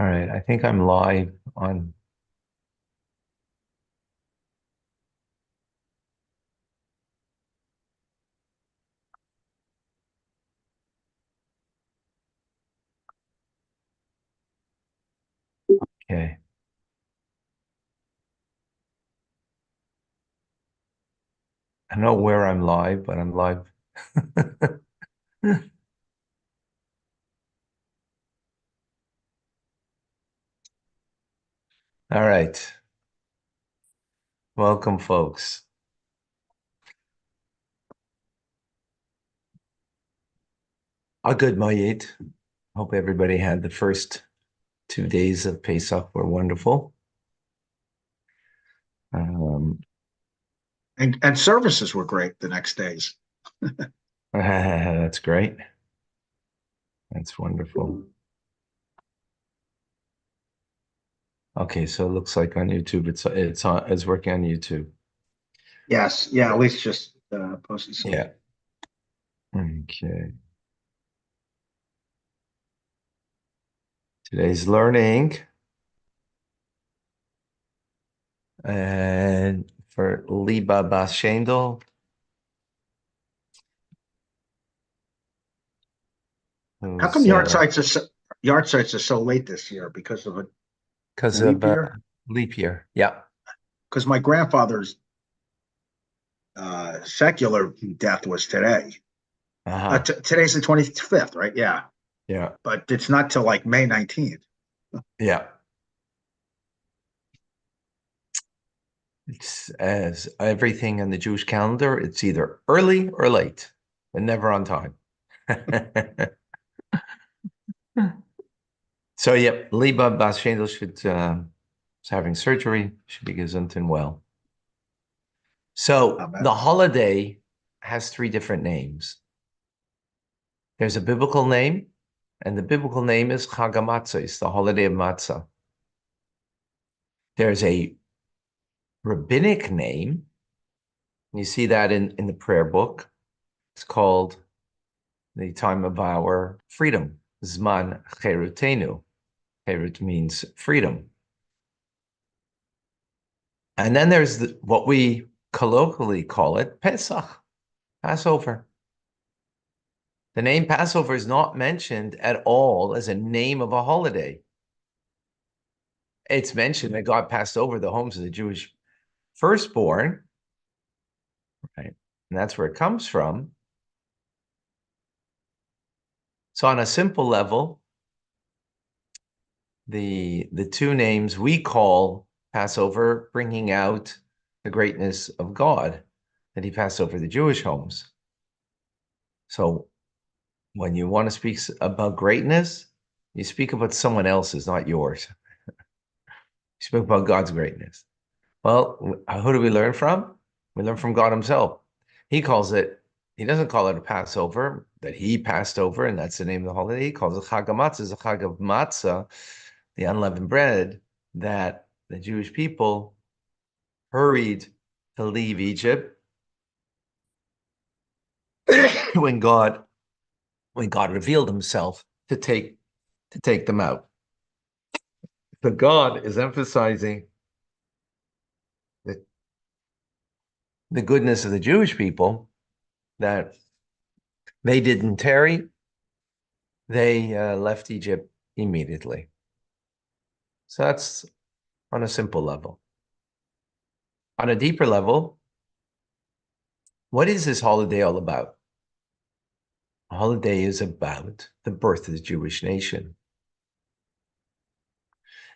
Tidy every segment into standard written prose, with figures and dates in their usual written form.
All right, I think I'm live on. Okay. I don't know where I'm live, but I'm live. All right. Welcome, folks. A good Mayit. Hope everybody had the first 2 days of Pesach were wonderful. Um, And services were great the next days. that's great. That's wonderful. Okay, so it looks like on YouTube it's working on YouTube. Yes, yeah, at least just posted some. Yeah. Okay. Today's learning and for Liba Bas Shendel, How who's come yard sites are so late this year because of a because of leap year? leap year. Yeah. Because my grandfather's secular death was today. Uh-huh. Today's the 25th, right? Yeah, Yeah. but it's not till like May 19th. Yeah. It's as everything in the Jewish calendar, it's either early or late, but never on time. So, yep, Liba Bas Shendel is having surgery, should be gesund and well. So, Amen. the holiday has three different names. There's a biblical name, and the biblical name is Chag HaMatzah. It's the holiday of matzah. There's a rabbinic name. You see that in the prayer book. It's called the time of our freedom, Zman Cherutenu. Cherut means freedom. And then there's what we colloquially call it, Pesach, Passover. The name Passover is not mentioned at all as a name of a holiday. It's mentioned that God passed over the homes of the Jewish firstborn, right? And that's where it comes from. So on a simple level, the two names we call Passover, bringing out the greatness of God, that he passed over the Jewish homes. So when you want to speak about greatness, you speak about someone else's, not yours. You speak about God's greatness. Well, who do we learn from? We learn from God himself. He calls it, he doesn't call it a Passover, that he passed over, and that's the name of the holiday. He calls it Chag HaMatzah, the Chag of Matzah, the unleavened bread, that the Jewish people hurried to leave Egypt when God revealed himself to take them out. So God is emphasizing the goodness of the Jewish people, that they didn't tarry, they left Egypt immediately. So that's on a simple level. On a deeper level, what is this holiday all about? A holiday is about the birth of the Jewish nation.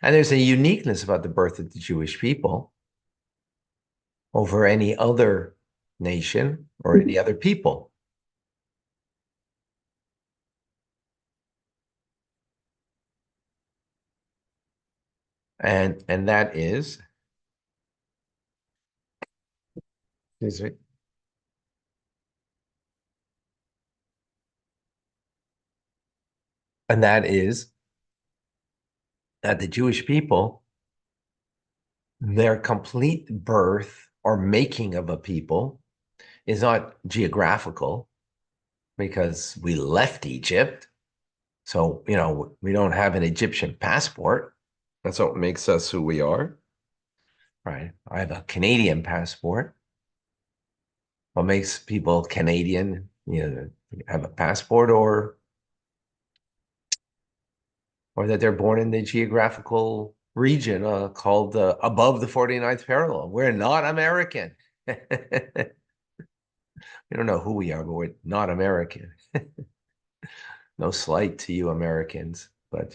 And there's a uniqueness about the birth of the Jewish people over any other nation or any other people. And that is, excuse me, and that is that the Jewish people, their complete birth or making of a people is not geographical because we left Egypt. So, we don't have an Egyptian passport. That's what makes us who we are, right? I have a Canadian passport. What makes people Canadian, have a passport or that they're born in the geographical region called above the 49th parallel. We're not American. We don't know who we are, but we're not American. No slight to you Americans, but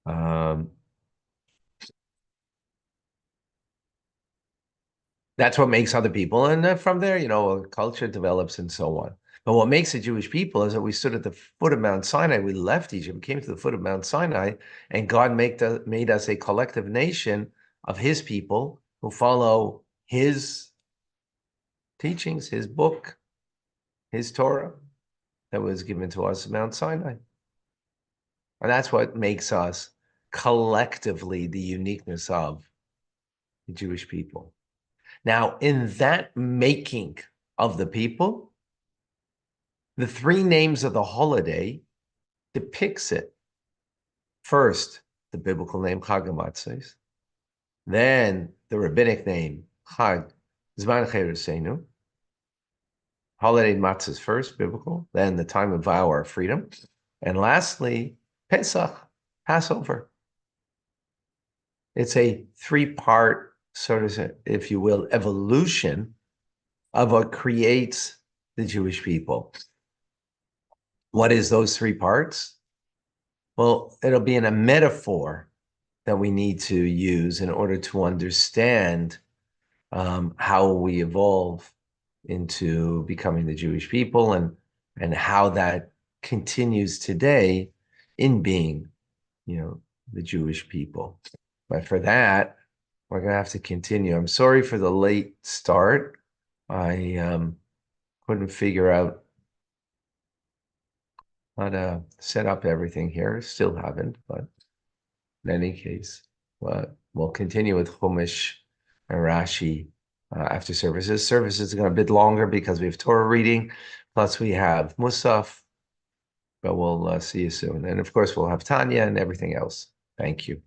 um, that's what makes other people. And from there, a culture develops and so on. But what makes the Jewish people is that we stood at the foot of Mount Sinai. We left Egypt, came to the foot of Mount Sinai, and God made us a collective nation of his people who follow his teachings, his book, his Torah that was given to us at Mount Sinai. And that's what makes us collectively the uniqueness of the Jewish people. Now, in that making of the people, the three names of the holiday depicts it. First, the biblical name Chag HaMatzos, then the rabbinic name Chag Zman Cheresenu. Holiday matzahs first, biblical, then the time of our freedom, and lastly, Pesach, Passover. It's a three-part, sort of, if you will, evolution of what creates the Jewish people. What is those three parts? Well, it'll be in a metaphor that we need to use in order to understand how we evolve into becoming the Jewish people and how that continues today in being, the Jewish people. But for that, we're going to have to continue. I'm sorry for the late start. I couldn't figure out how to set up everything here. Still haven't, but in any case, we'll continue with Chumash and Rashi after services. Services are going to be a bit longer because we have Torah reading, plus we have Musaf, but we'll see you soon. And of course, we'll have Tanya and everything else. Thank you.